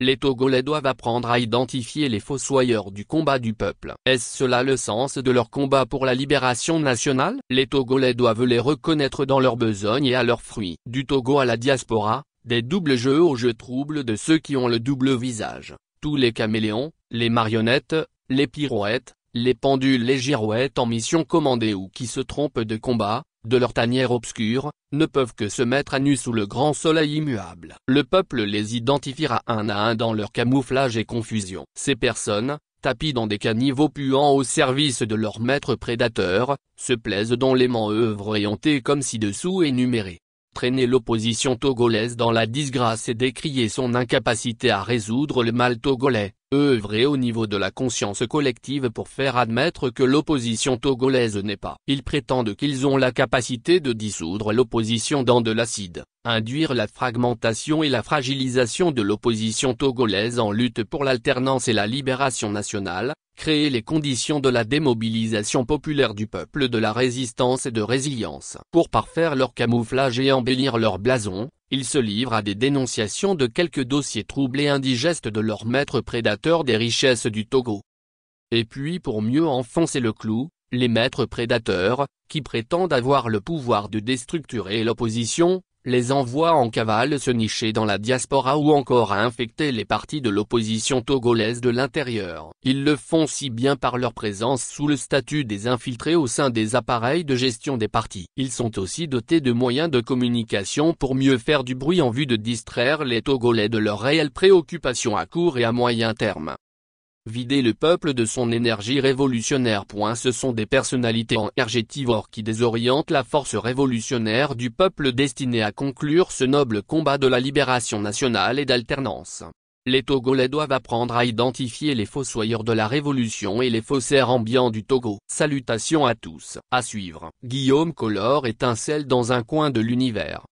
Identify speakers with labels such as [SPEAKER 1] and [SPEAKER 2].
[SPEAKER 1] Les Togolais doivent apprendre à identifier les fossoyeurs du combat du peuple. Est-ce cela le sens de leur combat pour la libération nationale? Les Togolais doivent les reconnaître dans leurs besognes et à leurs fruits. Du Togo à la diaspora, des doubles jeux aux jeux troubles de ceux qui ont le double visage. Tous les caméléons, les marionnettes, les pirouettes, les pendules, les girouettes en mission commandée ou qui se trompent de combat, de leur tanière obscure, ne peuvent que se mettre à nu sous le grand soleil immuable. Le peuple les identifiera un à un dans leur camouflage et confusion. Ces personnes, tapis dans des caniveaux puants au service de leur maître prédateur, se plaisent dans l'aimant œuvre éhontée comme ci-dessous énuméré. Traîner l'opposition togolaise dans la disgrâce et décrier son incapacité à résoudre le mal togolais, œuvrer au niveau de la conscience collective pour faire admettre que l'opposition togolaise n'est pas. Ils prétendent qu'ils ont la capacité de dissoudre l'opposition dans de l'acide, induire la fragmentation et la fragilisation de l'opposition togolaise en lutte pour l'alternance et la libération nationale, créer les conditions de la démobilisation populaire du peuple, de la résistance et de résilience. Pour parfaire leur camouflage et embellir leur blason, ils se livrent à des dénonciations de quelques dossiers troubles et indigestes de leur maître prédateur des richesses du Togo. Et puis pour mieux enfoncer le clou, les maîtres prédateurs, qui prétendent avoir le pouvoir de déstructurer l'opposition, les envoient en cavale se nicher dans la diaspora ou encore à infecter les partis de l'opposition togolaise de l'intérieur. Ils le font si bien par leur présence sous le statut des infiltrés au sein des appareils de gestion des partis. Ils sont aussi dotés de moyens de communication pour mieux faire du bruit en vue de distraire les Togolais de leurs réelles préoccupations à court et à moyen terme. Vider le peuple de son énergie révolutionnaire. Ce sont des personnalités énergétivores qui désorientent la force révolutionnaire du peuple destinée à conclure ce noble combat de la libération nationale et d'alternance. Les Togolais doivent apprendre à identifier les fossoyeurs de la révolution et les faussaires ambiants du Togo. Salutations à tous. À suivre. Guillaume Color étincelle dans un coin de l'univers.